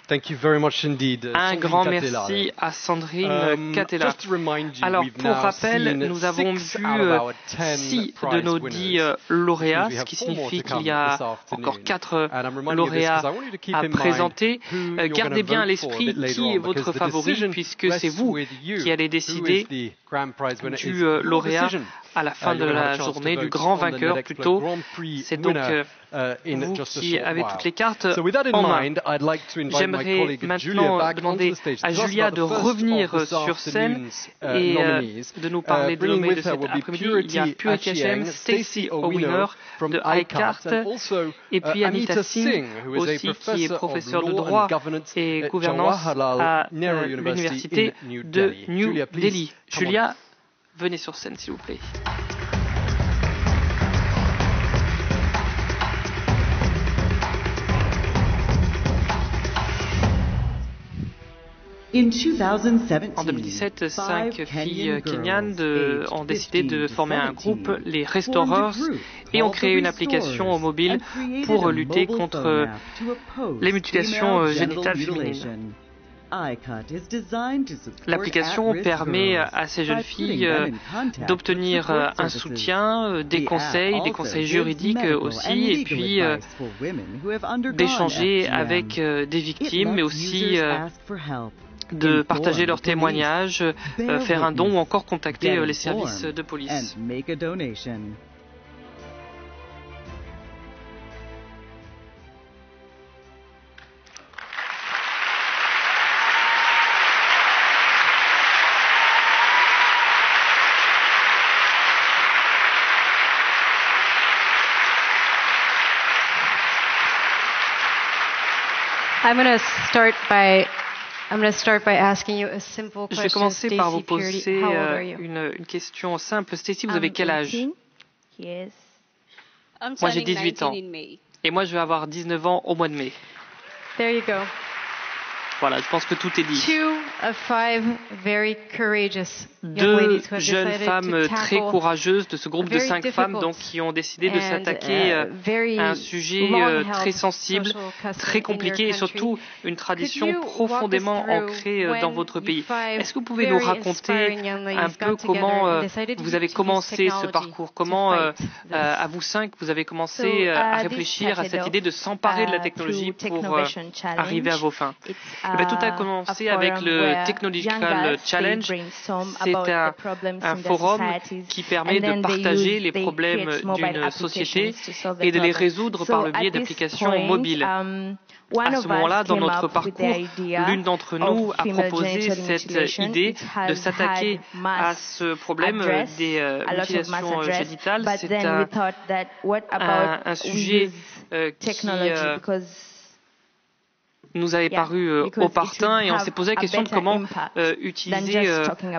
Un grand merci à Sandrine Catella. Alors, pour rappel, nous avons vu 6 de nos 10 lauréats, ce qui signifie qu'il y a encore 4 lauréats à présenter. Gardez bien à l'esprit qui est votre favori, puisque c'est vous qui allez décider du lauréat à la fin de la journée, du grand vainqueur plutôt. C'est donc vous qui avez toutes les cartes en main. J'aimerais maintenant demander à Julia de revenir sur scène et de nous parler de nommés de cet après-midi. Il y a Purity HM, Stacey Owiner de iCart et puis Anita Singh aussi qui est professeure de droit et gouvernance à l'université de New Delhi. Julia, venez sur scène s'il vous plaît. En 2017, 5 filles kenyanes ont décidé de former un groupe, les Restorers, et ont créé une application mobile pour lutter contre les mutilations génitales féminines. L'application permet à ces jeunes filles d'obtenir un soutien, des conseils juridiques aussi, et puis d'échanger avec des victimes, mais aussi de partager leurs témoignages, faire un don ou encore contacter les services de police. Je vais commencer par vous poser une question simple. Stacey, vous avez quel âge? Moi, j'ai 18 ans. Et moi, je vais avoir 19 ans au mois de mai. There you go. Voilà, je pense que tout est dit. 2 jeunes femmes très courageuses de ce groupe de 5 femmes donc, qui ont décidé de s'attaquer à un sujet très sensible, très compliqué et surtout une tradition profondément ancrée dans votre pays. Est-ce que vous pouvez nous raconter un peu comment vous avez commencé ce parcours? Comment, à vous 5, vous avez commencé à réfléchir à cette idée de s'emparer de la technologie pour arriver à vos fins? Tout a commencé avec le Technological Challenge. C'est un forum qui permet de partager les problèmes d'une société et de les résoudre par le biais d'applications mobiles. À ce moment-là, dans notre parcours, l'une d'entre nous a proposé cette idée de s'attaquer à ce problème des mutilations génitales. C'est un sujet qui nous avait paru opportun et on s'est posé la question de comment utiliser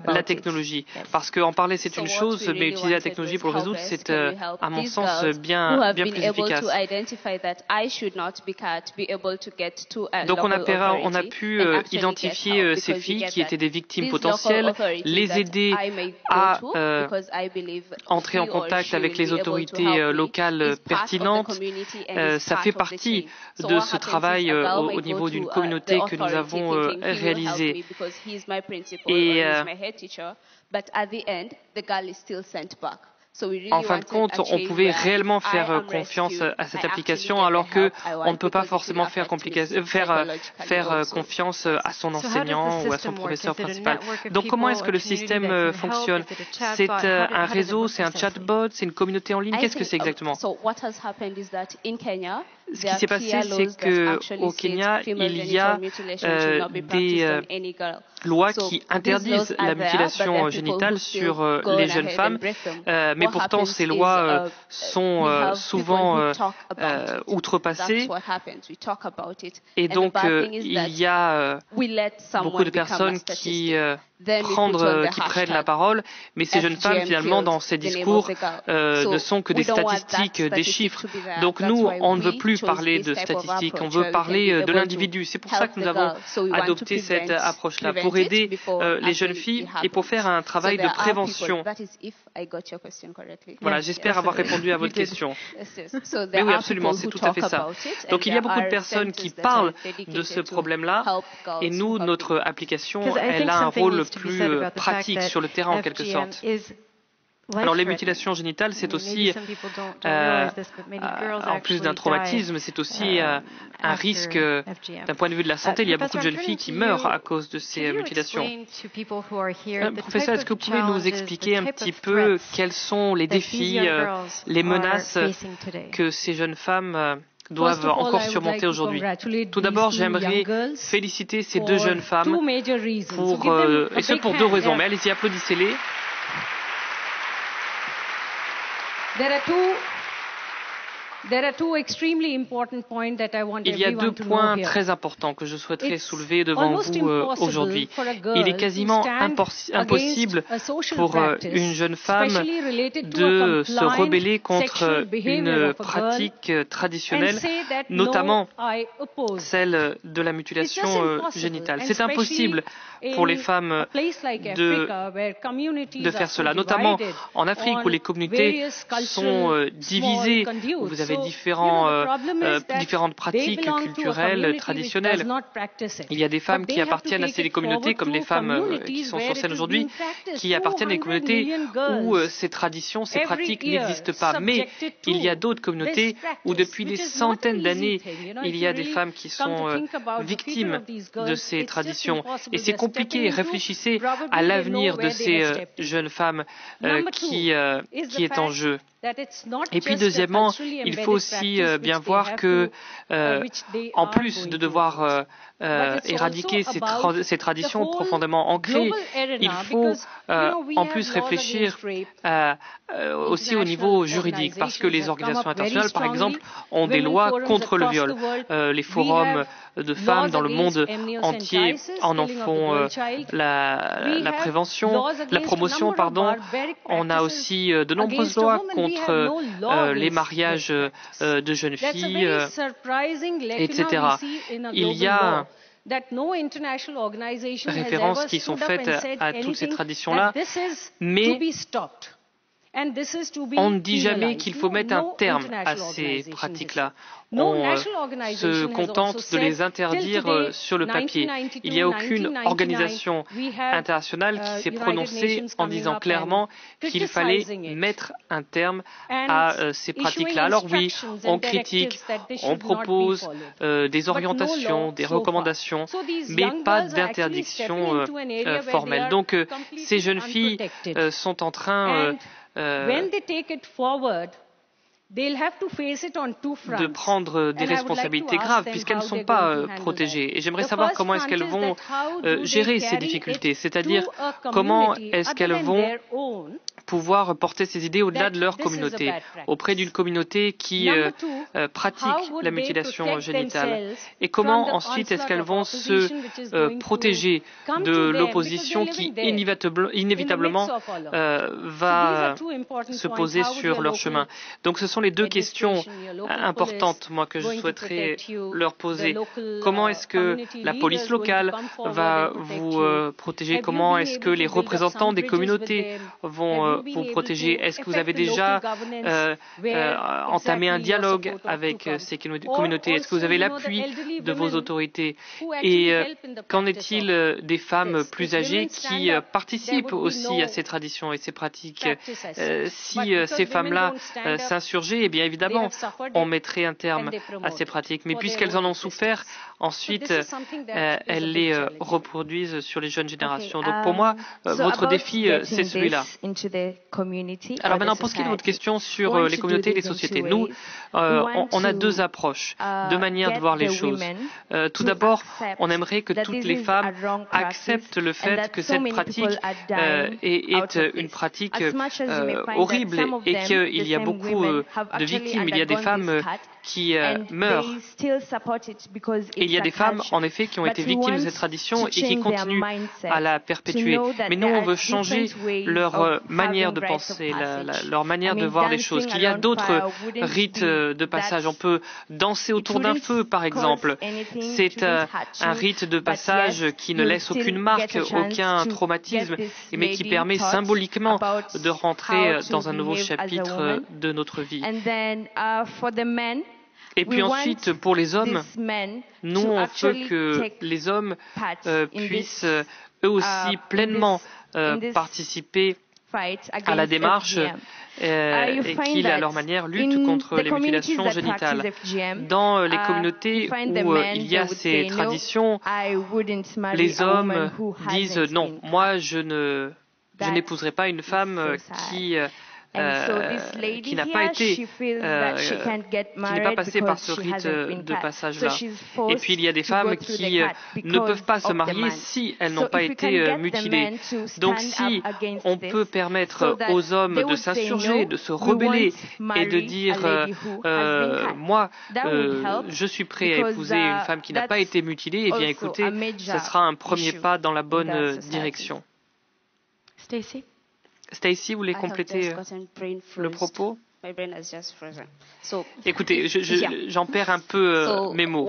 la technologie. Parce qu'en parler c'est une chose, mais utiliser la technologie pour le résoudre, c'est à mon sens bien plus efficace. Donc on a pu identifier ces filles qui étaient des victimes potentielles, les aider à entrer en contact avec les autorités locales pertinentes. Ça fait partie de ce travail au niveau d'une communauté que nous avons réalisée. Et en fin de compte, on pouvait réellement faire confiance à cette application alors qu'on ne peut pas forcément faire confiance à son enseignant ou à son professeur principal. Donc comment est-ce que le système fonctionne? C'est un réseau, c'est un chatbot, c'est une communauté en ligne? Qu'est-ce que c'est exactement? Ce qui s'est passé, c'est qu'au Kenya, il y a des lois qui interdisent la mutilation génitale sur les jeunes femmes, mais pourtant ces lois sont souvent outrepassées et donc il y a beaucoup de personnes qui qui prennent la parole, mais ces jeunes femmes, finalement, dans ces discours, ne sont que des statistiques, des chiffres. Donc nous, on ne veut plus parler de statistiques, on veut parler de l'individu. C'est pour ça que nous avons adopté cette approche-là, pour aider les jeunes filles et pour faire un travail de prévention. Voilà, j'espère avoir répondu à votre question. Mais oui, absolument, c'est tout à fait ça. Donc il y a beaucoup de personnes qui parlent de ce problème-là, et nous, notre application, elle a un rôle plus pratique sur le terrain en quelque sorte. Alors les mutilations génitales, c'est aussi, en plus d'un traumatisme, c'est aussi un risque d'un point de vue de la santé. Il y a beaucoup de jeunes filles qui meurent à cause de ces mutilations. Professeur, est-ce que vous pouvez nous expliquer un petit peu quels sont les défis, les menaces que ces jeunes femmes doivent encore surmonter aujourd'hui? Tout d'abord, j'aimerais féliciter ces deux jeunes femmes, et ce pour deux raisons. Mais allez-y, applaudissez-les. Il y a deux points très importants que je souhaiterais soulever devant vous aujourd'hui. Il est quasiment impossible pour une jeune femme de se rebeller contre une pratique traditionnelle, notamment celle de la mutilation génitale. C'est impossible pour les femmes de faire cela, notamment en Afrique où les communautés sont divisées, où vous avez différentes pratiques culturelles, traditionnelles. Il y a des femmes qui appartiennent à ces communautés, comme les femmes qui sont sur scène aujourd'hui, qui appartiennent à des communautés où ces traditions, ces pratiques n'existent pas. Mais il y a d'autres communautés où depuis des centaines d'années, il y a des femmes qui sont victimes de ces traditions. Et c'est compliqué. Réfléchissez à l'avenir de ces jeunes femmes qui est en jeu. Et puis deuxièmement, il faut aussi bien voir que, en plus de devoir éradiquer ces traditions profondément ancrées, il faut en plus réfléchir aussi au niveau juridique, parce que les organisations internationales, par exemple, ont des lois contre le viol. Les forums de femmes dans le monde entier en font la prévention, la promotion, pardon. On a aussi de nombreuses lois contre les mariages de jeunes filles, etc. Il y a références qui sont faites à toutes ces traditions-là, mais on ne dit jamais qu'il faut mettre un terme à ces pratiques-là. On se contente de les interdire sur le papier. Il n'y a aucune organisation internationale qui s'est prononcée en disant clairement qu'il fallait mettre un terme à ces pratiques-là. Alors oui, on critique, on propose des orientations, des recommandations, mais pas d'interdiction formelle. Donc ces jeunes filles sont en train de prendre des responsabilités graves puisqu'elles ne sont pas protégées. Et j'aimerais savoir comment est-ce qu'elles vont gérer ces difficultés, c'est-à-dire comment est-ce qu'elles vont pouvoir porter ces idées au-delà de leur communauté, auprès d'une communauté qui pratique la mutilation génitale. Et comment ensuite est-ce qu'elles vont se protéger de l'opposition qui inévitablement va se poser sur leur chemin. Donc ce sont les deux questions importantes, moi, que je souhaiterais leur poser. Comment est-ce que la police locale va vous protéger? Comment est-ce que les représentants des communautés vont vous protéger? Est-ce que vous avez déjà entamé un dialogue avec ces communautés? Est-ce que vous avez l'appui de vos autorités? Et qu'en est-il des femmes plus âgées qui participent aussi à ces traditions et ces pratiques? Si ces femmes-là s'insurgeaient, eh bien évidemment, on mettrait un terme à ces pratiques. Mais puisqu'elles en ont souffert, ensuite, elles les reproduisent sur les jeunes générations. Donc pour moi, votre défi, c'est celui-là. Alors maintenant, pour ce qui est de votre question sur les communautés et les sociétés, nous, on a deux approches, deux manières de voir les choses. Tout d'abord, on aimerait que toutes les femmes acceptent le fait que cette pratique est une pratique horrible et qu'il y a beaucoup de victimes. Il y a des femmes qui meurent. Et il y a des femmes, en effet, qui ont été victimes de cette tradition et qui continuent à la perpétuer. Mais nous, on veut changer leur manière de penser, leur manière de voir les choses. Qu'il y a d'autres rites de passage. On peut danser autour d'un feu, par exemple. C'est un rite de passage qui ne laisse aucune marque, aucun traumatisme, mais qui permet symboliquement de rentrer dans un nouveau chapitre de notre vie. Et puis ensuite, pour les hommes, nous, on veut que les hommes puissent eux aussi pleinement participer à la démarche et qu'ils, à leur manière, luttent contre les mutilations génitales. Dans les communautés où il y a ces traditions, les hommes disent « Non, moi, je n'épouserai pas une femme qui n'a pas été, qui n'est pas passée par ce rite de passage-là. Et puis il y a des femmes qui ne peuvent pas se marier si elles n'ont pas été mutilées. Donc si on peut permettre aux hommes de s'insurger, de se rebeller et de dire moi, je suis prêt à épouser une femme qui n'a pas été mutilée, eh bien écoutez, ce sera un premier pas dans la bonne direction. Stacy, vous voulez compléter le propos? Écoutez, j'en perds un peu mes mots.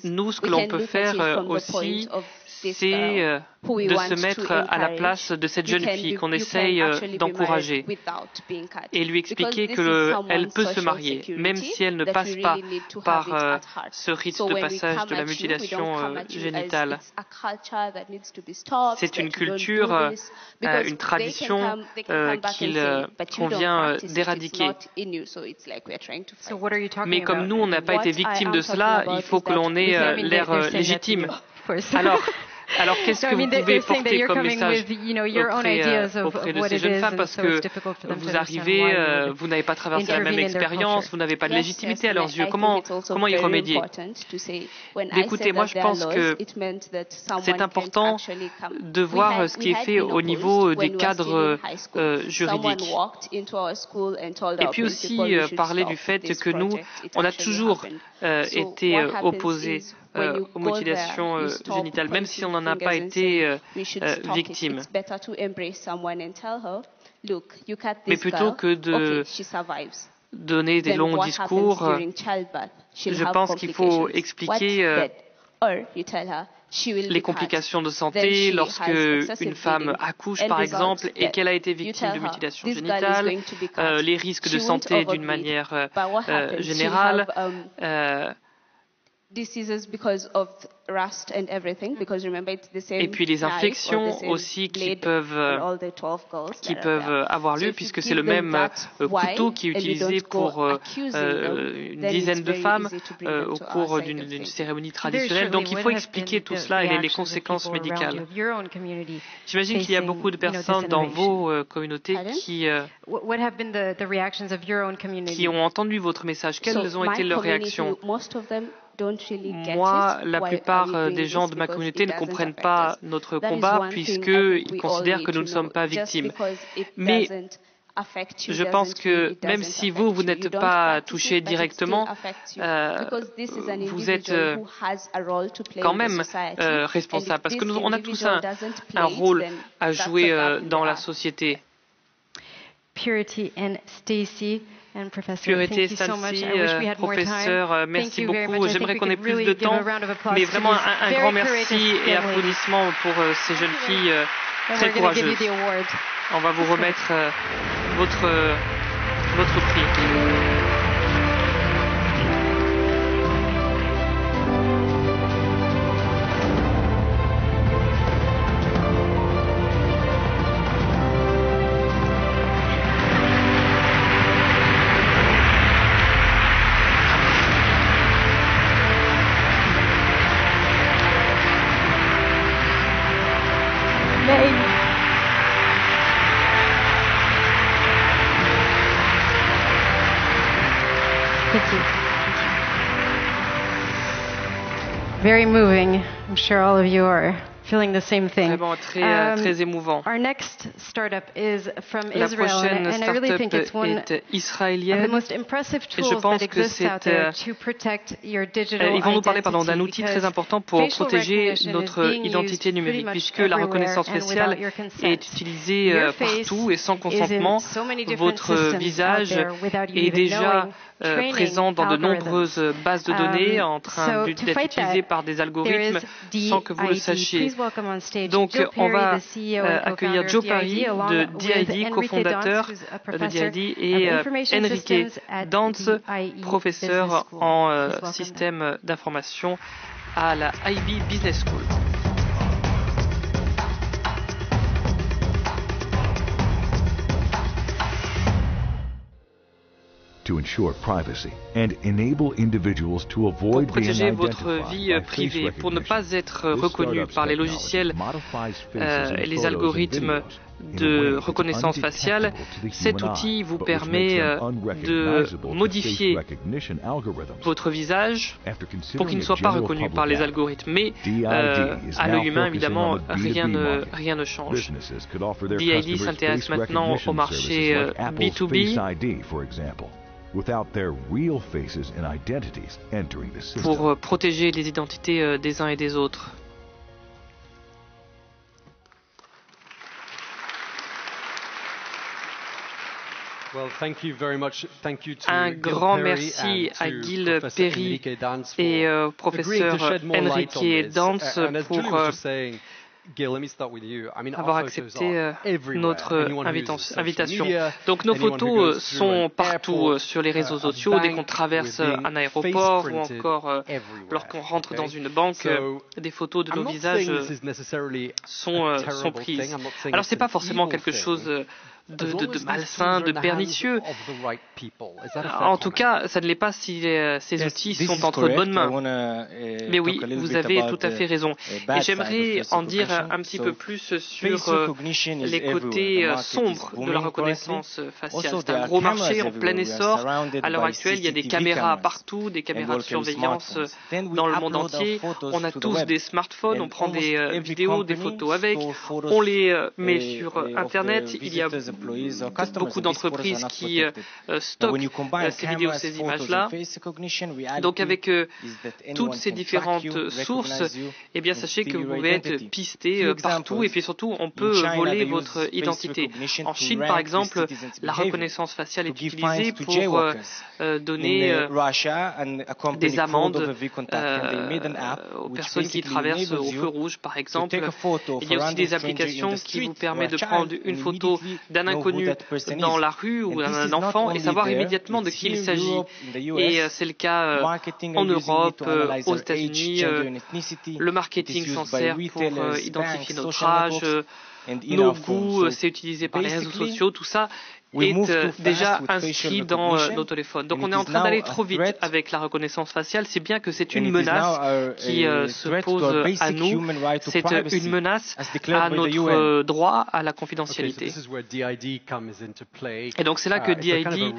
Nous, ce que l'on peut faire aussi, c'est de se mettre à la place de cette jeune fille qu'on essaye d'encourager et lui expliquer qu'elle peut se marier, même si elle ne passe pas par ce rite de passage de la mutilation génitale. C'est une culture, une tradition qu'il convient d'éradiquer. Mais comme nous, on n'a pas été victimes de cela, il faut que l'on ait l'air légitime. Alors, qu'est-ce que vous pouvez porter comme message auprès de ces jeunes femmes? Parce que vous arrivez, vous n'avez pas traversé la même expérience, vous n'avez pas de légitimité à leurs yeux. Comment y remédier? Écoutez, moi je pense que c'est important de voir ce qui est fait au niveau des cadres juridiques. Et puis aussi parler du fait que nous, on a toujours été opposés aux mutilations génitales, même si on n'en a pas été victime. Mais plutôt que de donner des longs discours, je pense qu'il faut expliquer les complications de santé lorsque une femme accouche, par exemple, et qu'elle a été victime de mutilation génitale, les risques de santé d'une manière générale, et puis les infections aussi qui peuvent avoir lieu, puisque c'est le même couteau qui est utilisé pour une dizaine de femmes au cours d'une cérémonie traditionnelle. Donc il faut expliquer tout cela et les conséquences médicales. J'imagine qu'il y a beaucoup de personnes dans vos communautés qui ont entendu votre message. Quelles ont été leurs réactions? Moi, la plupart des gens de ma communauté ne comprennent pas notre combat puisqu'ils considèrent que nous ne sommes pas victimes. Mais je pense que même si vous n'êtes pas touché directement, vous êtes quand même responsable parce que on a tous un rôle à jouer dans la société. Purity and Stacy. Purité, Stacy, professeur, merci beaucoup. J'aimerais qu'on ait plus de temps, mais vraiment un grand merci et applaudissements pour ces jeunes filles très courageuses. On va vous remettre votre prix. Very moving. I'm sure all of you are feeling the same thing. Vraiment très émouvant. Our next startup is from La Israel, prochaine and I really think it's one est of israélienne. the most impressive Et je tools pense that que exists out there to protect your digital ils vont nous parler identity, d'un outil très important pour facial protéger recognition notre is being identité used pretty numérique, much puisque la reconnaissance everywhere and faciale without your consent. est utilisée Your face partout et sans is in consentement. so many different Votre systems out visage there without you est even déjà knowing. Training présent dans de algorithms. nombreuses bases de données en train So to d'être fight utilisées that, par des there algorithmes is sans que vous le DID. sachiez. Please welcome on stage Donc Joe on Perry, va the CEO and accueillir co-founder Joe of Perry DID, de along with DID, Enrique cofondateur Dance, who's a de professor DID, of et information Enrique systems at Dance, the IE professeur Business School. en Please welcome them. système d'information à la IB Business School. To ensure privacy and enable individuals to avoid pour protéger votre vie privée, pour ne pas être reconnu par les logiciels et les algorithmes de reconnaissance faciale, cet outil vous permet de modifier votre visage pour qu'il ne soit pas reconnu par les algorithmes. Mais à l'œil humain, évidemment, rien ne change. DID s'intéresse maintenant au marché B2B pour protéger les identités des uns et des autres. Un grand merci à Gil Perry et professeur Enrique Dance pour avoir accepté notre invitation. Donc nos photos sont partout sur les réseaux sociaux, dès qu'on traverse un aéroport ou encore lorsqu'on rentre dans une banque, des photos de nos visages sont prises. Alors c'est pas forcément quelque chose de malsain, de pernicieux. En tout cas, ça ne l'est pas si ces outils sont entre de bonnes mains. Mais oui, vous avez tout à fait raison. Et j'aimerais en dire un petit peu plus sur les côtés sombres de la reconnaissance faciale. C'est un gros marché en plein essor. À l'heure actuelle, il y a des caméras partout, des caméras de surveillance dans le monde entier. On a tous des smartphones, on prend des vidéos, des photos avec, on les met sur Internet. Il y a beaucoup d'entreprises qui stockent ces vidéos, ces images-là. Donc avec toutes ces différentes sources, eh bien sachez que vous pouvez être pisté partout et puis surtout on peut voler votre identité. En Chine par exemple, la reconnaissance faciale est utilisée pour donner des amendes aux personnes qui traversent au feu rouge par exemple. Il y a aussi des applications qui vous permettent de prendre une photo d'un inconnu dans la rue ou d'un enfant et savoir immédiatement de qui il s'agit. Et c'est le cas en Europe, aux États-Unis. Le marketing s'en sert pour identifier notre âge, nos goûts, c'est utilisé par les réseaux sociaux, tout ça est déjà inscrit dans nos téléphones. Donc on est en train d'aller trop vite avec la reconnaissance faciale. C'est bien que c'est une menace qui se pose à nous. C'est une menace à notre droit à la confidentialité. Et donc c'est là que DID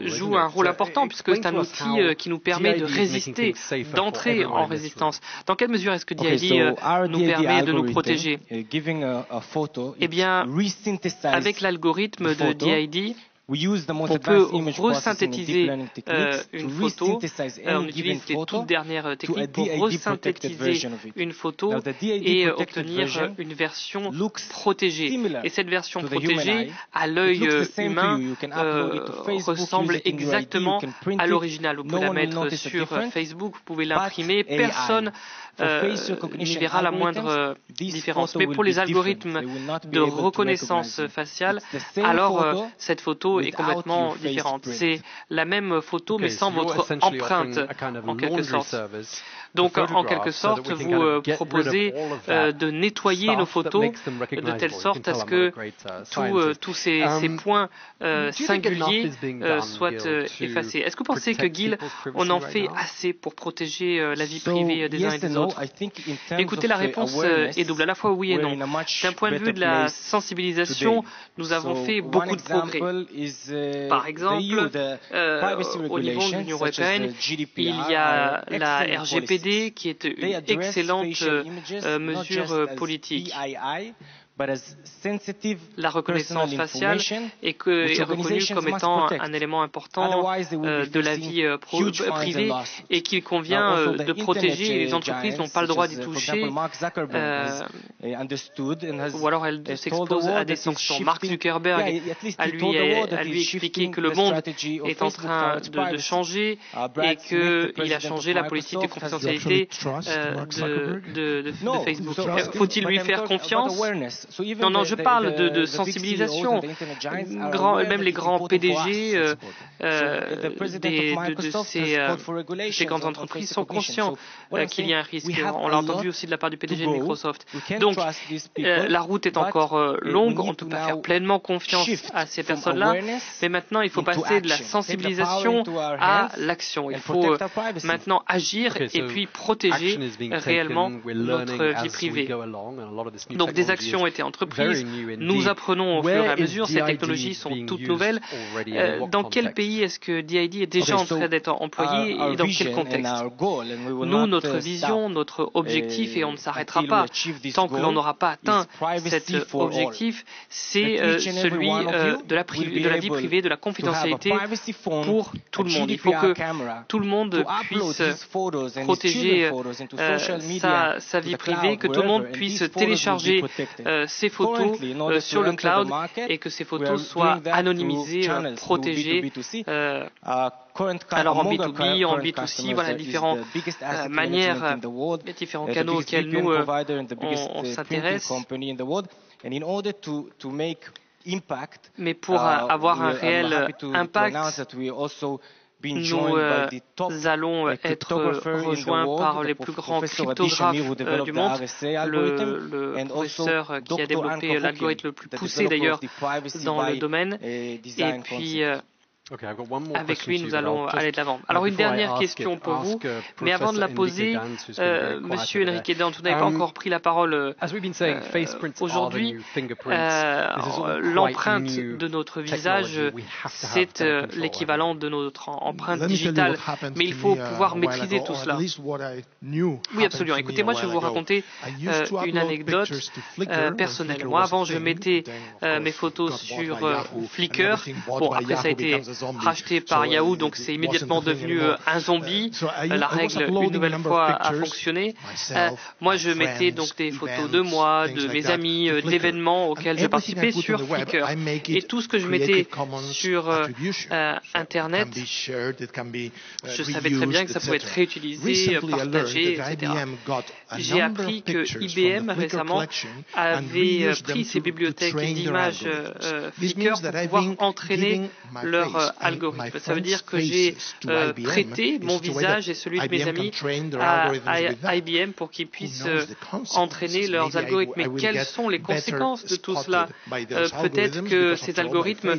joue un rôle important puisque c'est un outil qui nous permet de résister, d'entrer en résistance. Dans quelle mesure est-ce que DID nous permet de nous protéger? Eh bien, avec l'algorithme de DID, on peut resynthétiser une photo. On utilise les toutes dernières techniques pour resynthétiser une photo et obtenir une version protégée. Et cette version protégée, à l'œil humain, ressemble exactement à l'original. Vous pouvez la mettre sur Facebook, vous pouvez l'imprimer, personne n'y verra la moindre différence. Mais pour les algorithmes de reconnaissance faciale, alors cette photo est complètement différente. C'est la même photo mais sans votre empreinte en quelque sorte. Donc en quelque sorte, vous proposez de nettoyer nos photos de telle sorte à ce que tous ces points singuliers soient effacés. Est-ce que vous pensez que Gil, on en fait assez pour protéger la vie privée des uns et des autres? Écoutez, la réponse est double, à la fois oui et non. D'un point de vue de la sensibilisation, nous avons fait beaucoup de progrès. Par exemple, au niveau de l'Union européenne, il y a la RGPD qui est une excellente mesure politique. La reconnaissance faciale est reconnue comme étant un élément important de la vie privée et qu'il convient de protéger. Les entreprises n'ont pas le droit d'y toucher ou alors elles s'exposent à des sanctions. Mark Zuckerberg a lui expliqué que le monde est en train de changer et qu'il a changé la politique de confidentialité de Facebook. Faut-il lui faire confiance? Non, je parle de sensibilisation. Même les grands PDG de ces grandes entreprises sont conscients qu'il y a un risque. On l'a entendu aussi de la part du PDG de Microsoft. Donc, la route est encore longue. On ne peut pas faire pleinement confiance à ces personnes-là. Mais maintenant, il faut passer de la sensibilisation à l'action. Il faut maintenant agir et puis protéger réellement notre vie privée. Donc, des actions ont été entreprises. Nous apprenons au fur et à mesure, ces technologies sont toutes nouvelles. Dans quel pays est-ce que DID est déjà en train d'être employé et dans quel contexte? Nous, notre vision, notre objectif, et on ne s'arrêtera pas tant que l'on n'aura pas atteint cet objectif, c'est celui de la vie privée, de la confidentialité pour tout le monde. Il faut que tout le monde puisse protéger sa vie privée, que tout le monde puisse télécharger ses photos sur le cloud et que ces photos soient anonymisées, protégées. Alors en B2B, en B2C, voilà différentes manières, différents canaux auxquels nous on s'intéresse. Mais pour avoir un réel impact, nous allons être rejoints par les plus grands cryptographes du monde, le professeur qui a développé l'algorithme le plus poussé d'ailleurs dans le domaine. Et puis avec lui, nous allons aller de l'avant. Alors, une dernière question pour vous, mais avant de la poser, Monsieur Enrique Dan, vous n'avez pas encore pris la parole aujourd'hui. L'empreinte de notre visage, c'est l'équivalent de notre empreinte digitale, mais il faut pouvoir maîtriser tout cela. Oui, absolument. Écoutez, moi, je vais vous raconter une anecdote personnelle. Moi, avant, je mettais mes photos sur Flickr. Bon, après, ça a été racheté par Yahoo, donc c'est immédiatement devenu un zombie. La règle, une nouvelle fois, a fonctionné. Moi, je mettais donc des photos de moi, de mes amis, d'événements auxquels je participais sur Flickr. Et tout ce que je mettais sur Internet, je savais très bien que ça pouvait être réutilisé, partagé, etc. J'ai appris que IBM récemment avait pris ces bibliothèques d'images Flickr pour pouvoir entraîner leur algorithme. Ça veut dire que j'ai prêté mon visage et celui de mes amis à IBM pour qu'ils puissent entraîner leurs algorithmes. Mais quelles sont les conséquences de tout cela? Peut-être que ces algorithmes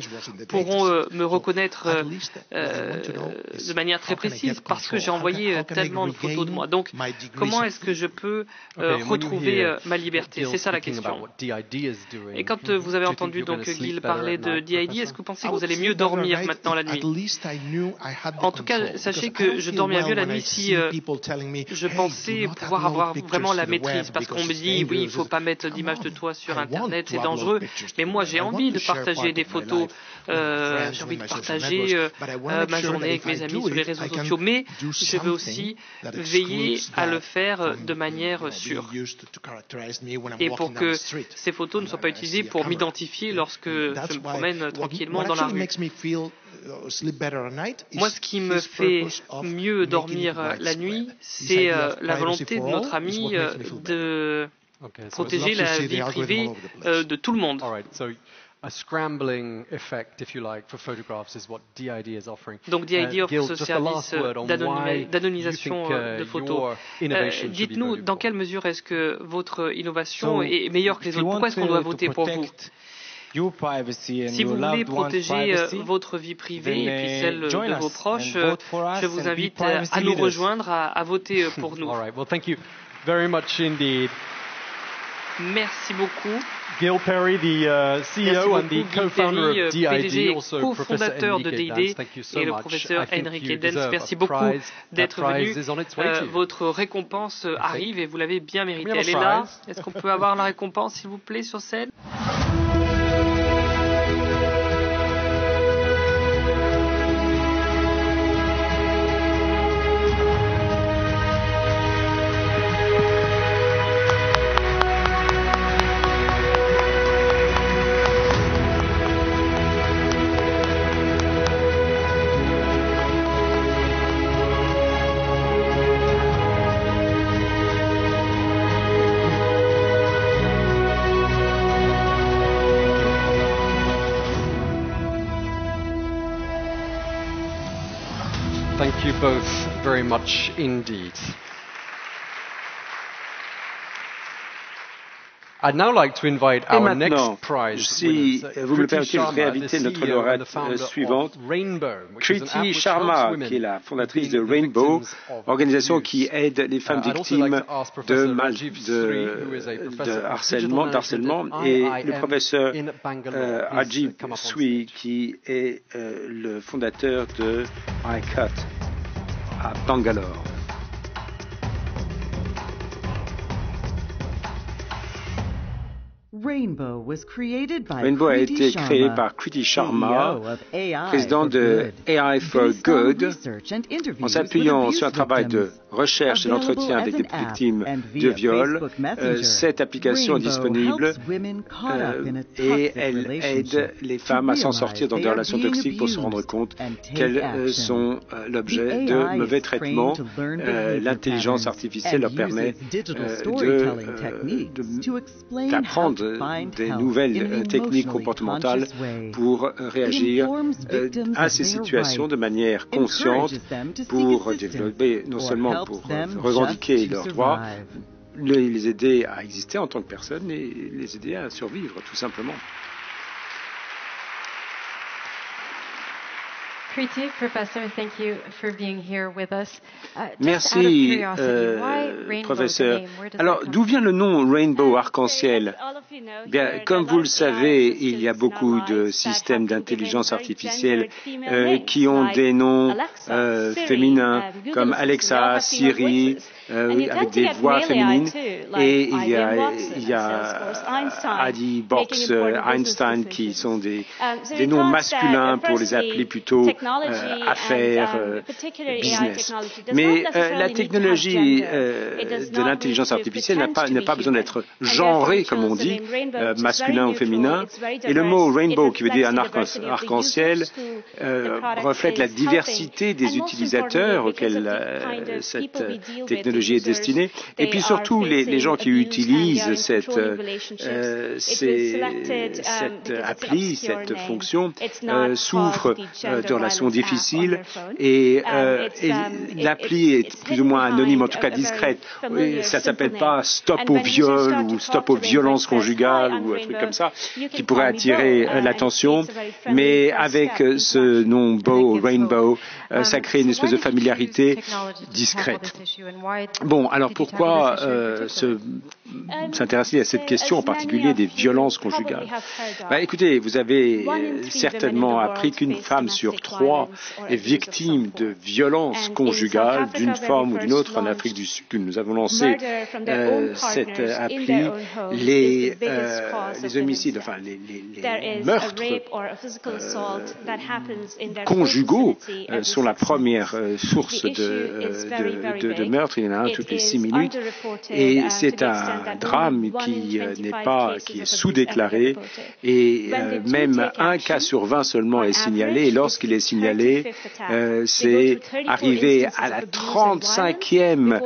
pourront me reconnaître de manière très précise parce que j'ai envoyé tellement de photos de moi. Donc, comment est-ce que je peux retrouver ma liberté? C'est ça la question. Et quand vous avez entendu donc Gil parler de DID, est-ce que vous pensez que vous allez mieux dormir maintenant la nuit? En tout cas, sachez que je dormais mieux la nuit si je pensais pouvoir avoir vraiment la maîtrise, parce qu'on me dit oui, il ne faut pas mettre d'images de toi sur Internet, c'est dangereux. Mais moi, j'ai envie de partager des photos, j'ai envie de partager ma journée avec mes amis sur les réseaux sociaux, mais je veux aussi veiller à le faire de manière sûre. Et pour que ces photos ne soient pas utilisées pour m'identifier lorsque je me promène tranquillement dans la rue. Moi, ce qui me fait mieux dormir la nuit, c'est la volonté de notre ami de protéger la vie privée de tout le monde. Donc DID offre ce service d'anonymisation de photos. Dites-nous, dans quelle mesure est-ce que votre innovation est meilleure que les autres? Pourquoi est-ce qu'on doit voter pour vous? Si vous voulez protéger votre vie privée et puis celle de vos proches, je vous invite à nous rejoindre, à voter pour nous. Merci beaucoup. Gil Perry, the CEO and the co-founder of DID, PDG, also cofondateur de Professor DID, Thank you so et le much. professeur Enrique Dens. Merci a beaucoup prize. d'être That prize venu. is on its way to you. Votre récompense arrive et vous l'avez bien méritée. We have a Elle est là. prize. Est-ce qu'on peut avoir la récompense, s'il vous plaît, sur scène? Thank you both very much indeed. I'd now like to invite Et our maintenant, next prize si winners, vous me le Kriti permettez, je voudrais Sharma, inviter the notre CEO and lauréate the founder suivante, of Rainbow, which is an app Kriti which Sharma, helps women qui est la fondatrice who've de been Rainbow, victims of organisation abuse. qui aide les femmes I'd also like victimes to ask de, Professor Rajiv Sri, who is a de professor of harcèlement, digital management d'harcèlement, at et IIM le professeur in Bangalore. Please Rajiv come up on Sri, stage. qui est le fondateur de iCut à Bangalore. Rainbow a été créé par Kriti Sharma, président de AI for Good, en s'appuyant sur un travail de recherche et d'entretien avec des victimes de viol. Cette application est disponible et elle aide les femmes à s'en sortir dans des relations toxiques pour se rendre compte qu'elles sont l'objet de mauvais traitements. L'intelligence artificielle leur permet d'apprendre des nouvelles techniques comportementales pour réagir à ces situations de manière consciente, pour développer, non seulement pour revendiquer leurs droits, les aider à exister en tant que personne et les aider à survivre, tout simplement. Kriti, Professor, thank you for being here with us. Merci, professeur. Alors, d'où vient le nom Rainbow, arc-en-ciel? Bien, comme vous le savez, il y a beaucoup de systèmes d'intelligence artificielle qui ont des noms féminins, comme Alexa, Siri, avec des voix féminines. Et il y a Adi, Box, Einstein, qui sont des noms masculins pour les appeler plutôt affaires, business. Mais la technologie de l'intelligence artificielle n'a pas besoin d'être genrée, comme on dit, masculin ou féminin. Et le mot rainbow, qui veut dire un arc-en-ciel, reflète la diversité des utilisateurs auxquels cette technologie est destinée. Et puis surtout, les gens qui utilisent cette appli, cette fonction, souffrent de relations difficiles et l'appli est plus ou moins anonyme, en tout cas discrète. Ça ne s'appelle pas Stop au viol ou Stop aux violences conjugales ou un truc comme ça qui pourrait attirer l'attention. Mais avec ce nom Bow, Rainbow, ça crée une espèce de familiarité discrète. Bon, alors pourquoi s'intéresser à cette question en particulier des violences conjugales? Écoutez, vous avez certainement appris qu'une femme sur 3 est victime de violences conjugales d'une forme ou d'une autre. En Afrique du Sud, nous avons lancé cette appli. Les homicides, enfin les meurtres conjugaux sont la première source de meurtre. Il y en a un toutes les 6 minutes. Et c'est un drame qui est sous-déclaré. Et même un cas sur 20 seulement est signalé. Et lorsqu'il est signalé, c'est arrivé à la 35e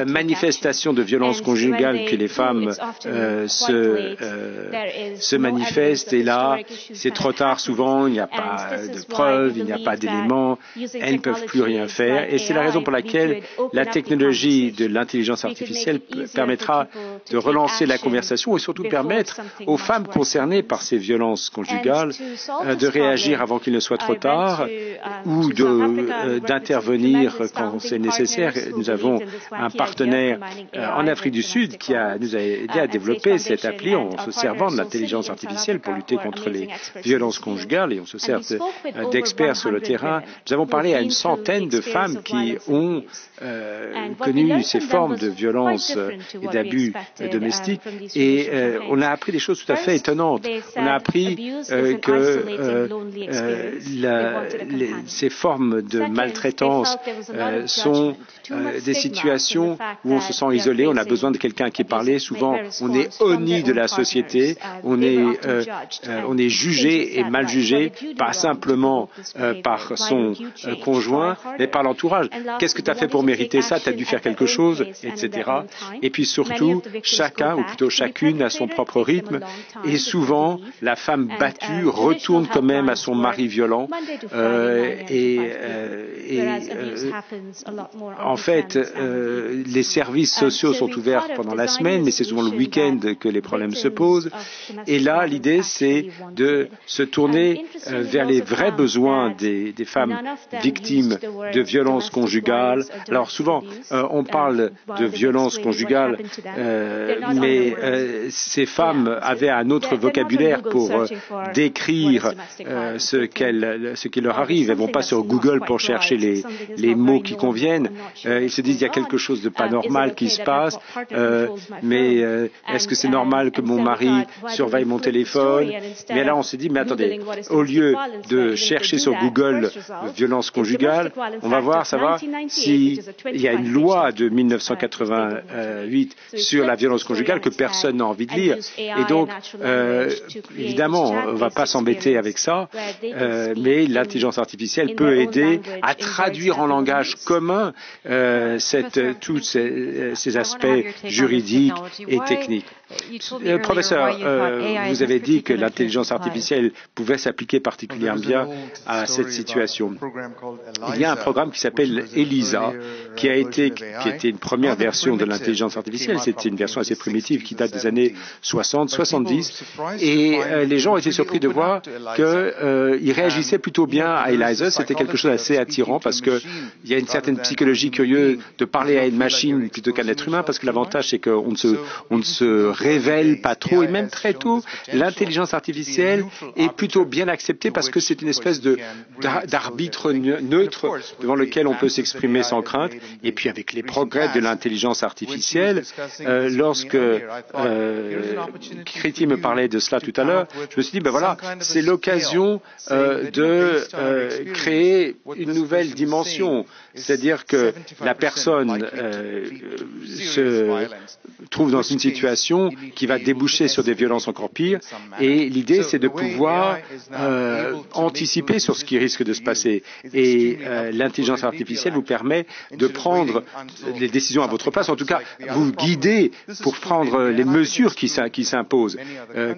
manifestation de violence conjugale que les femmes se manifestent. Et là, c'est trop tard souvent, il n'y a pas de preuves, il n'y a pas d'éléments, elles ne peuvent plus rien faire. Et c'est la raison pour laquelle la technologie de l'intelligence artificielle permettra de relancer la conversation et surtout permettre aux femmes concernées par ces violences conjugales de réagir avant qu'il ne soit trop tard ou d'intervenir quand c'est nécessaire. Nous avons un partenaire en Afrique du Sud qui nous a aidé à développer cette appli en se servant de l'intelligence artificielle pour lutter contre les violences conjugales et on se sert d'experts sur le terrain. Nous avons parlé à une centaine de femmes qui ont connu ces formes de violence et d'abus domestiques et on a appris des choses tout à fait étonnantes. On a appris que ces formes de maltraitance sont des situations où on se sent isolé, on a besoin de quelqu'un qui parle. Souvent, on est honni de la société, on est jugé et mal jugé, pas simplement par son conjoint, mais par l'entourage. Qu'est-ce que tu as fait pour mériter ça? Tu as dû faire quelque chose, etc. Et puis surtout, chacun, ou plutôt chacune, a son propre rythme. Et souvent, la femme battue retourne quand même à son mari violent. En fait, les services sociaux sont ouverts pendant la semaine, mais c'est souvent le week-end que les problèmes se posent. Et là, l'idée, c'est de se tourner vers les vrais besoins des femmes victimes de violences conjugales. Alors souvent, on parle de violences conjugales, mais ces femmes avaient un autre vocabulaire pour décrire ce qui leur arrive. Elles ne vont pas sur Google pour chercher les mots qui conviennent. Ils se disent il y a quelque chose de pas normal qui se passe, mais est-ce que c'est normal que mon mari surveille mon téléphone? Mais là, on s'est dit, mais attendez, au lieu de chercher sur Google violence conjugale, on va voir, s'il y a une loi de 1988 sur la violence conjugale que personne n'a envie de lire. Et donc, évidemment, on ne va pas s'embêter avec ça, mais l'intelligence artificielle peut aider à traduire en langage commun tous ces aspects juridiques et techniques. Professeur, vous avez dit que l'intelligence artificielle pouvait s'appliquer particulièrement bien à cette situation. Il y a un programme qui s'appelle ELISA, qui était une première version de l'intelligence artificielle. C'était une version assez primitive qui date des années 60, 70. Et les gens étaient surpris de voir qu'ils réagissaient plutôt bien à ELISA. C'était quelque chose d'assez attirant parce qu'il y a une certaine psychologie curieuse de parler à une machine plutôt qu'à un être humain, parce que l'avantage, c'est qu'on ne se révèle pas trop, et même très tôt, l'intelligence artificielle est plutôt bien acceptée parce que c'est une espèce d'arbitre neutre devant lequel on peut s'exprimer sans crainte. Et puis avec les progrès de l'intelligence artificielle, lorsque Kriti me parlait de cela tout à l'heure, je me suis dit, ben voilà, c'est l'occasion de créer une nouvelle dimension, c'est-à-dire que la personne se trouve dans une situation qui va déboucher sur des violences encore pires, et l'idée c'est de pouvoir anticiper sur ce qui risque de se passer. Et l'intelligence artificielle vous permet de prendre les décisions à votre place, en tout cas vous guider pour prendre les mesures qui s'imposent.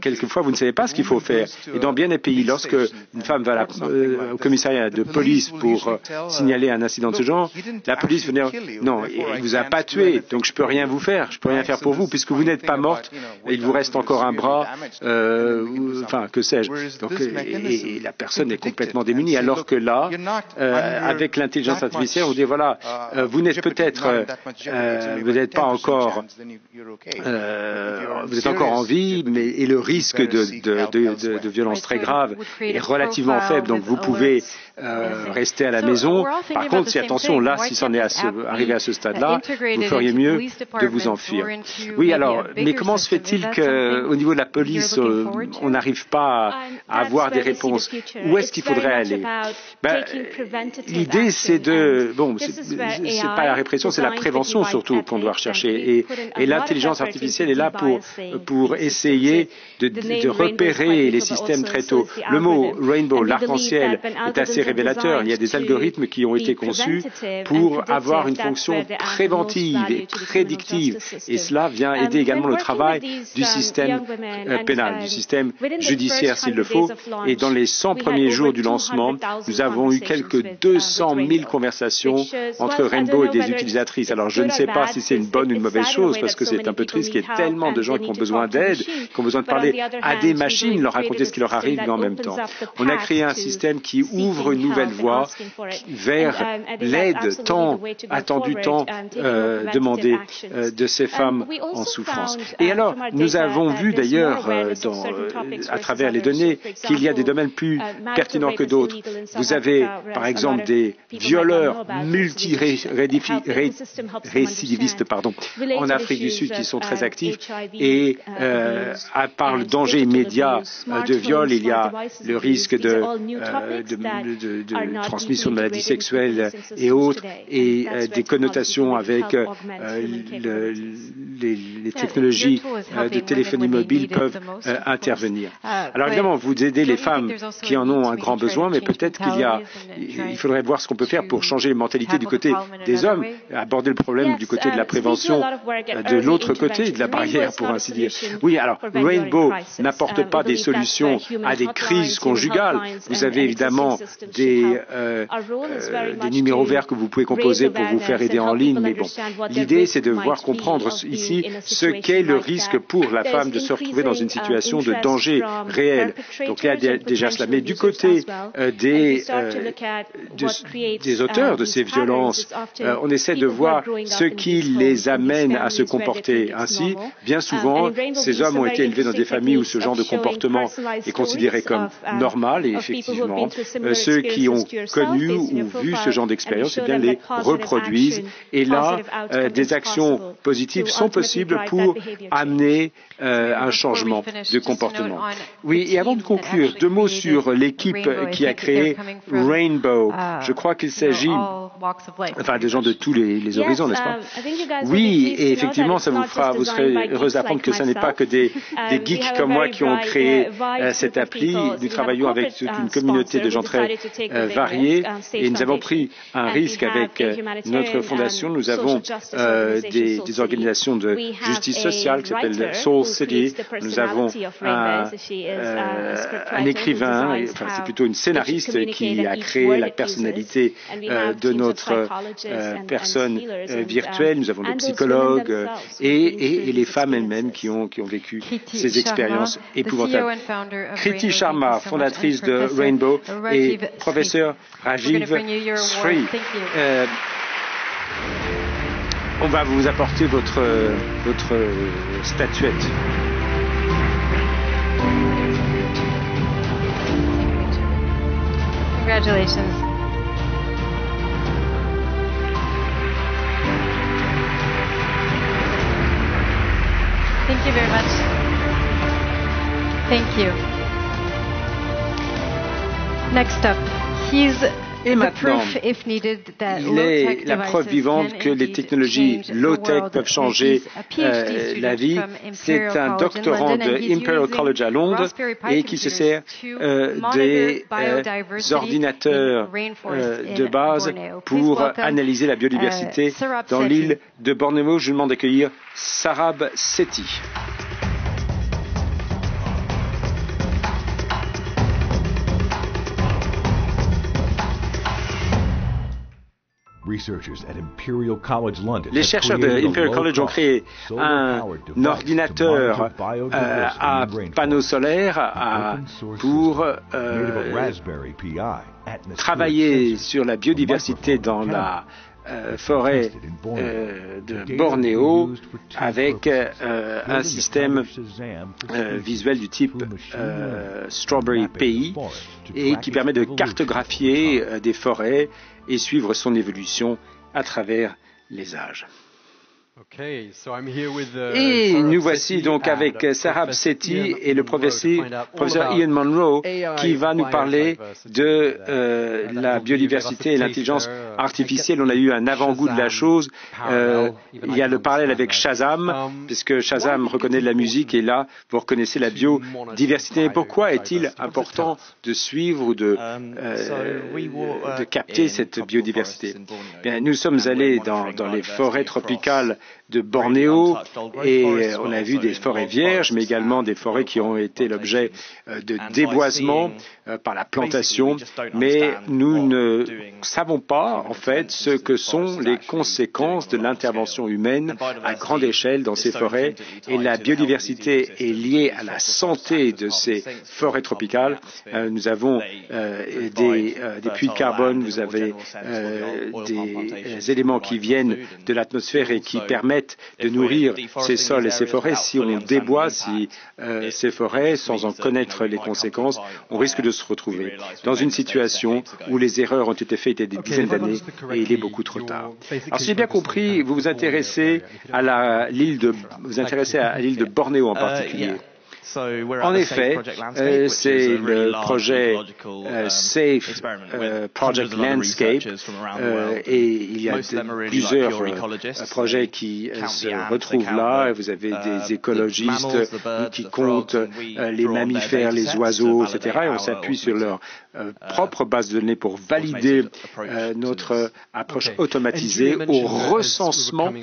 Quelquefois vous ne savez pas ce qu'il faut faire. Et dans bien des pays, lorsque une femme va au commissariat de police pour signaler un incident de ce genre, la police va dire non, il vous a pas tué, donc je peux rien vous faire, je peux rien faire pour vous puisque vous n'êtes pas morte, et il vous reste encore un bras, enfin que sais-je. Donc et la personne est complètement démunie. Alors que là, avec l'intelligence artificielle, on dit voilà, vous n'êtes peut-être, vous n'êtes pas encore, vous êtes encore en vie, mais et le risque de violence très grave est relativement faible, donc vous pouvez rester à la maison. Par contre, si attention, là, si c'en est arrivé à ce stade-là, vous feriez mieux de vous enfuir. Oui, alors, mais comment se fait-il qu'au niveau de la police, on n'arrive pas à avoir des réponses? Où est-ce qu'il faudrait aller? L'idée, c'est c'est pas la répression, c'est la prévention surtout qu'on doit rechercher. Et l'intelligence artificielle est là pour essayer de repérer les systèmes très tôt. Le mot rainbow, l'arc-en-ciel, est assez révélateur. Il y a des algorithmes qui ont été conçus pour avoir une fonction préventive et prédictive. Et cela vient aider également le travail du système pénal, du système judiciaire s'il le faut. Et dans les 100 premiers jours du lancement, nous avons eu quelques 200 000 conversations entre Rainbow et des utilisatrices. Alors je ne sais pas si c'est une bonne ou une mauvaise chose, parce que c'est un peu triste qu'il y ait tellement de gens qui ont besoin d'aide, qui ont besoin de parler à des machines, leur raconter ce qui leur arrive, mais en même temps. On a créé un système qui ouvre une nouvelle voie vers l'aide tant attendue, tant demandée de ces femmes en souffrance. Et alors, nous avons vu d'ailleurs à travers les données qu'il y a des domaines plus pertinents que d'autres. Vous avez par exemple des violeurs multirécidivistes en Afrique du Sud qui sont très actifs et à part le danger immédiat de viol, il y a le risque de transmission de maladies sexuelles et autres et des connotations avec les technologies de téléphonie mobile peuvent intervenir. Alors évidemment, vous aidez les femmes qui en ont un grand besoin, mais peut-être il faudrait voir ce qu'on peut faire pour changer les mentalités du côté des hommes, aborder le problème du côté de la prévention, de l'autre côté de la barrière, pour ainsi dire. Oui, alors Rainbow n'apporte pas des solutions à des crises conjugales. Vous avez évidemment des numéros verts que vous pouvez composer pour vous faire aider en ligne, mais bon, l'idée c'est de comprendre ici ce qu'est le risque pour la femme de se retrouver dans une situation de danger réel. Donc il y a déjà cela. Mais du côté des auteurs de ces violences, on essaie de voir ce qui les amène à se comporter ainsi. Bien souvent, ces hommes ont été élevés dans des familles où ce genre de comportement est considéré comme normal et effectivement, ceux qui ont connu ou vu ce genre d'expérience, eh bien, les reproduisent. Et là, des actions positives sont possibles pour amener un changement de comportement. Oui, et avant de conclure, 2 mots sur l'équipe qui a créé Rainbow. Je crois qu'il s'agit des gens de tous les horizons, n'est-ce pas? Oui, et effectivement, vous serez heureuse d'apprendre que ce n'est pas que des geeks comme moi qui ont créé cette appli. Nous travaillons avec toute une communauté de gens très variés et nous avons pris un risque avec notre fondation. Nous avons des organisations de justice sociale qui s'appellent Soul City. Nous avons un écrivain, c'est plutôt une scénariste qui a créé la personnalité de notre personne virtuelle. Nous avons des psychologues et les femmes elles-mêmes qui ont vécu ces expériences épouvantables. Kriti Sharma, fondatrice de Rainbow, et professeur Rajiv Sri. On va vous apporter votre statuette. Congratulations. Thank you very much. Thank you. Next up, et maintenant, il est la preuve vivante que les technologies low-tech peuvent changer la vie. C'est un doctorant de Imperial College à Londres et qui se sert des ordinateurs de base pour analyser la biodiversité dans l'île de Bornéo. Je vous demande d'accueillir Sarab Sethi. Les chercheurs de Imperial College ont créé un ordinateur à panneaux solaires pour travailler sur la biodiversité dans la forêt de Bornéo avec un système visuel du type Strawberry Pea et qui permet de cartographier des forêts et suivre son évolution à travers les âges. Et nous voici donc avec Sarab Sethi et le professeur Ian Monroe qui va nous parler de la biodiversité et l'intelligence artificielle. On a eu un avant-goût de la chose. Il y a le parallèle avec Shazam, puisque Shazam reconnaît de la musique et là, vous reconnaissez la biodiversité. Et pourquoi est-il important de suivre ou de capter cette biodiversité? Bien, nous sommes allés dans les forêts tropicales de Bornéo et on a vu des forêts vierges, mais également des forêts qui ont été l'objet de déboisement par la plantation. Mais nous ne savons pas, en fait, ce que sont les conséquences de l'intervention humaine à grande échelle dans ces forêts. Et la biodiversité est liée à la santé de ces forêts tropicales. Nous avons des puits de carbone, vous avez des éléments qui viennent de l'atmosphère et qui permettent de nourrir ces sols et ces forêts. Si on déboise ces forêts sans en connaître les conséquences, on risque de se retrouver dans une situation où les erreurs ont été faites il y a des dizaines d'années et il est beaucoup trop tard. Alors, si j'ai bien compris, vous vous intéressez à l'île de Bornéo en particulier. En effet, c'est le projet Safe Project Landscape et il y a plusieurs projets qui se retrouvent là. Vous avez des écologistes qui comptent les mammifères, les oiseaux, etc. Et on s'appuie sur leur propre base de données pour valider notre approche automatisée au recensement,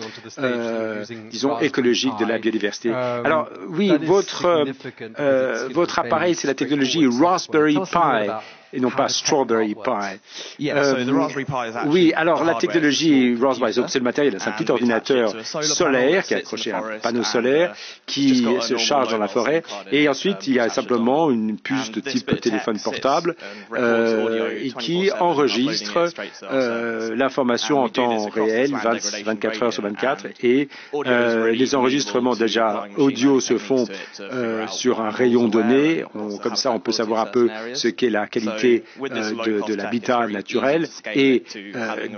disons, écologique de la biodiversité. Alors, oui, votre appareil, c'est la technologie Raspberry Pi et non pas Strawberry Pi. Oui, alors la technologie Raspberry, c'est le matériel, c'est un petit ordinateur solaire qui est accroché à un panneau solaire qui se charge dans la forêt et ensuite il y a simplement une puce de type téléphone portable et qui enregistre l'information en temps réel, 24 heures sur 24 et les enregistrements déjà audio se font sur un rayon donné. Comme ça, on peut savoir un peu ce qu'est la qualité de l'habitat naturel et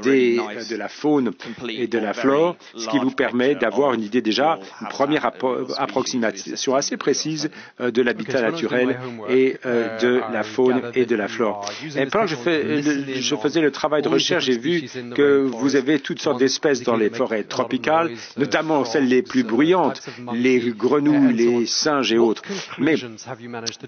de la faune et de la flore, ce qui vous permet d'avoir une idée déjà, une première approximation assez précise de l'habitat naturel et de la faune et de la flore. Et pendant que je faisais le travail de recherche, j'ai vu que vous avez toutes sortes d'espèces dans les forêts tropicales, notamment celles les plus bruyantes, les grenouilles, les singes et autres. Mais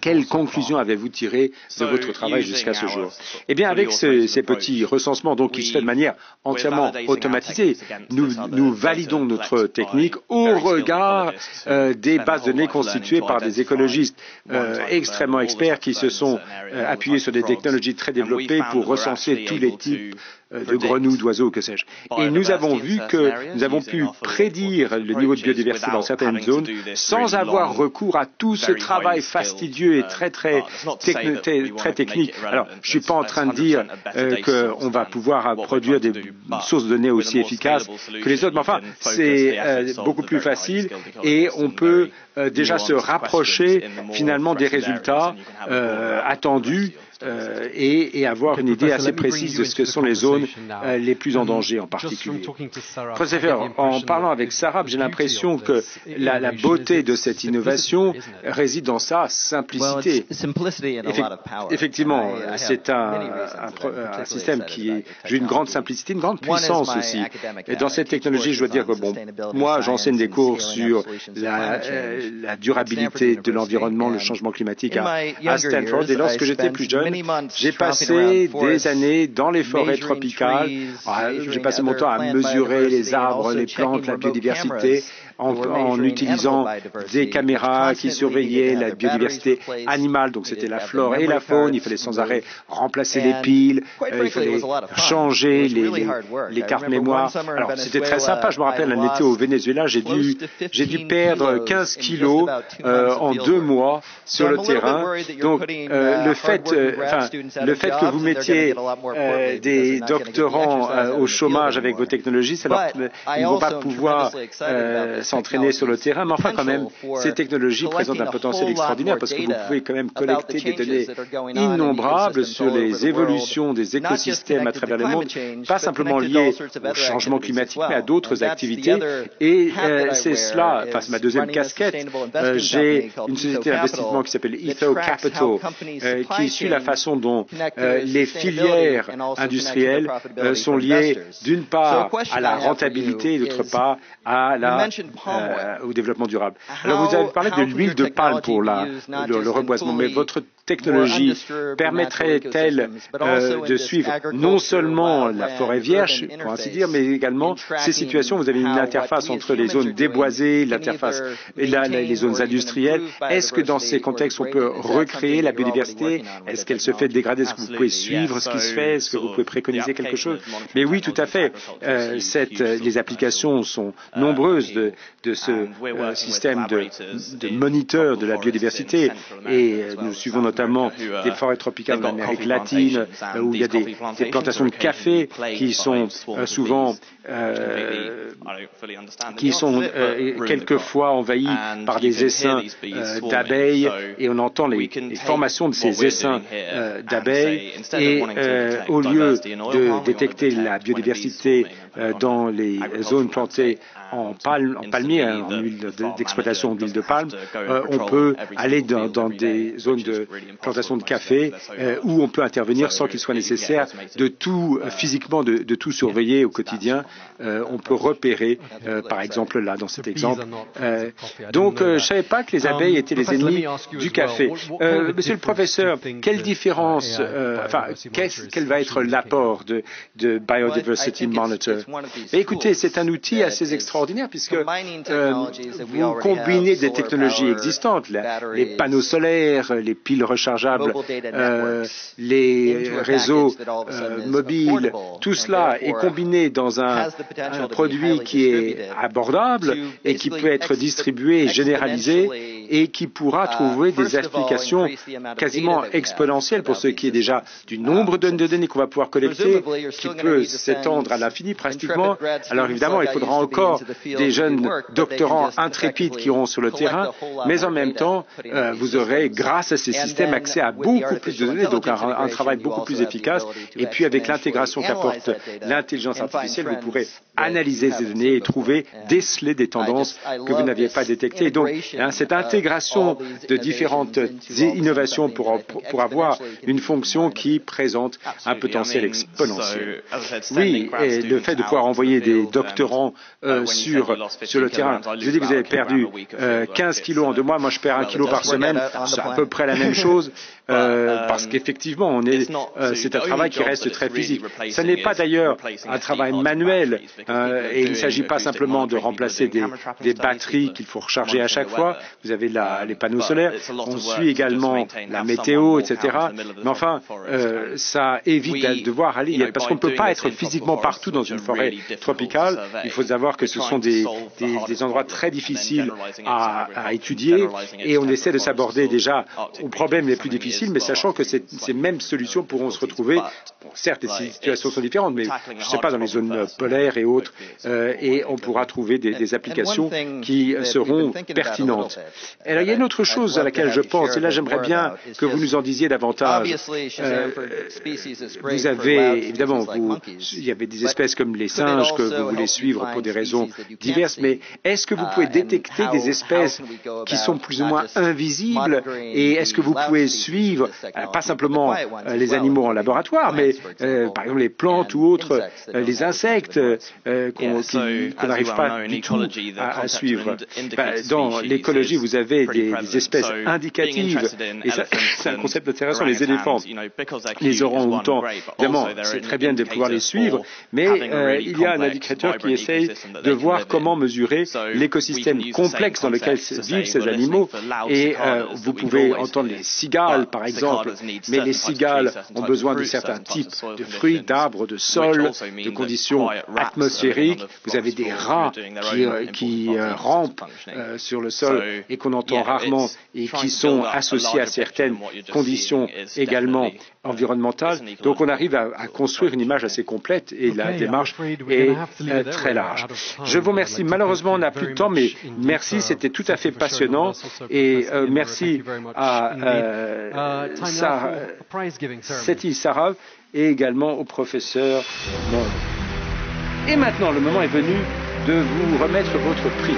quelles conclusions avez-vous tirées de votre travail jusqu'à ce jour? Eh bien, avec ces petits recensements, donc qui se fait de manière entièrement automatisée, nous validons notre technique au regard des bases de données constituées par des écologistes extrêmement experts qui se sont appuyés sur des technologies très développées pour recenser tous les types de grenouilles, d'oiseaux, que sais-je. Et nous avons vu que nous avons pu prédire le niveau de biodiversité dans certaines zones sans avoir recours à tout ce travail fastidieux et très technique. Alors, je suis pas en train de dire qu'on va pouvoir produire des sources de données aussi efficaces que les autres, mais enfin, c'est beaucoup plus facile et on peut déjà se rapprocher finalement des résultats attendus et avoir une idée assez précise de ce que sont les zones les plus en danger en particulier. Professeur, en parlant avec Sarab, j'ai l'impression que la beauté de cette innovation réside dans sa simplicité. Effectivement, c'est un système qui joue une grande simplicité, une grande puissance aussi. Et dans cette technologie, je dois dire que moi, j'enseigne des cours sur la durabilité de l'environnement, le changement climatique à Stanford. Et lorsque j'étais plus jeune, j'ai passé des années dans les forêts tropicales. J'ai passé mon temps à mesurer les arbres, les plantes, la biodiversité, en utilisant des caméras qui surveillaient la biodiversité animale, donc c'était la flore et la faune. Il fallait sans arrêt remplacer les piles, il fallait changer les cartes mémoire. Alors c'était très sympa, je me rappelle un été au Venezuela, j'ai dû perdre 15 kilos en 2 mois sur le terrain. Donc le fait le fait que vous mettiez des doctorants au chômage avec vos technologies, ils ne vont pas pouvoir s'entraîner sur le terrain, mais enfin quand même, ces technologies présentent un potentiel extraordinaire parce que vous pouvez quand même collecter des données innombrables sur les évolutions des écosystèmes à travers le monde, pas simplement liées au changement climatique, mais à d'autres activités. Et c'est cela, enfin c'est ma deuxième casquette. J'ai une société d'investissement qui s'appelle Etho Capital, qui suit la façon dont les filières industrielles sont liées d'une part à la rentabilité et d'autre part au développement durable. Alors vous avez parlé de l'huile de palme pour le reboisement, mais votre technologie permettrait-elle de suivre non seulement la forêt vierge, pour ainsi dire, mais également ces situations où vous avez une interface entre les zones déboisées, l'interface et les zones industrielles. Est-ce que dans ces contextes, on peut recréer la biodiversité? Est-ce qu'elle se fait dégrader? Est-ce que vous pouvez suivre ce qui se fait? Est-ce que vous pouvez préconiser quelque chose? Mais oui, tout à fait. Les applications sont nombreuses de ce système de moniteur de la biodiversité et nous suivons notamment des forêts tropicales en Amérique latine où il y a des plantations de café qui sont souvent quelquefois envahies par des essaims d'abeilles et on entend les formations de ces essaims d'abeilles et au lieu de détecter la biodiversité dans les zones plantées en palmier, en huile d'exploitation d'huile de palme, on peut aller dans des zones de plantation de café où on peut intervenir sans qu'il soit nécessaire de tout physiquement de tout surveiller au quotidien. On peut repérer, par exemple là dans cet exemple. Donc je ne savais pas que les abeilles étaient les ennemis du café. Monsieur le professeur, quelle différence, quel va être l'apport de Biodiversity Monitor? Écoutez, c'est un outil assez extraordinaire puisque vous combinez des technologies existantes, les panneaux solaires, les piles rechargeables, les réseaux mobiles, tout cela est combiné dans un produit qui est abordable et qui peut être distribué et généralisé et qui pourra trouver des applications quasiment exponentielles pour ce qui est déjà du nombre de données qu'on va pouvoir collecter, qui peut s'étendre à l'infini pratiquement. Alors évidemment, il faudra encore des jeunes doctorants intrépides qui iront sur le terrain, mais en même temps, vous aurez, grâce à ces systèmes, accès à beaucoup plus de données, donc un travail beaucoup plus efficace. Et puis avec l'intégration qu'apporte l'intelligence artificielle, vous pourrez analyser ces données et trouver, déceler des tendances que vous n'aviez pas détectées. Donc cette intégration de différentes innovations pour avoir une fonction qui présente un potentiel exponentiel. Oui, et le fait de pouvoir envoyer des doctorants sur le terrain. Je dis que vous avez perdu 15 kilos en 2 mois, moi je perds 1 kilo par semaine, c'est à peu près la même chose. Parce qu'effectivement, c'est un travail qui reste très physique. Ce n'est pas d'ailleurs un travail manuel et il ne s'agit pas simplement de remplacer des batteries qu'il faut recharger à chaque fois. Vous avez les panneaux solaires, on suit également la météo, etc. Mais enfin, ça évite de devoir aller, parce qu'on ne peut pas être physiquement partout dans une forêt tropicale. Il faut savoir que ce sont des endroits très difficiles à étudier et on essaie de s'aborder déjà aux problèmes les plus difficiles, mais sachant que ces mêmes solutions pourront se retrouver, certes les situations sont différentes, mais je ne sais pas, dans les zones polaires et autres, et on pourra trouver des applications qui seront pertinentes. Alors il y a une autre chose à laquelle je pense, et là j'aimerais bien que vous nous en disiez davantage. Vous avez, évidemment, il y avait des espèces comme les singes que vous voulez suivre pour des raisons diverses, mais est-ce que vous pouvez détecter des espèces qui sont plus ou moins invisibles et est-ce que vous pouvez suivre, pas simplement les animaux en laboratoire, mais par exemple les plantes ou autres, les insectes qu'on n'arrive pas du tout à suivre. Dans l'écologie, vous avez des espèces indicatives, et ça, c'est un concept intéressant, les éléphants, les orang-outans. Évidemment, c'est très bien de pouvoir les suivre, mais il y a un indicateur qui essaye de voir comment mesurer l'écosystème complexe dans lequel vivent ces animaux, et vous pouvez entendre les cigales par exemple, mais les cigales ont besoin de certains types de fruits, d'arbres, de sols, de conditions atmosphériques. Vous avez des rats qui rampent sur le sol et qu'on entend rarement et qui sont associés à certaines conditions également environnementales. Donc on arrive à construire une image assez complète et la démarche est très large. Je vous remercie. Malheureusement, on n'a plus de temps, mais merci, c'était tout à fait passionnant et merci à Seti Sarab et également au professeur Monde. Et maintenant, le moment est venu de vous remettre votre prix.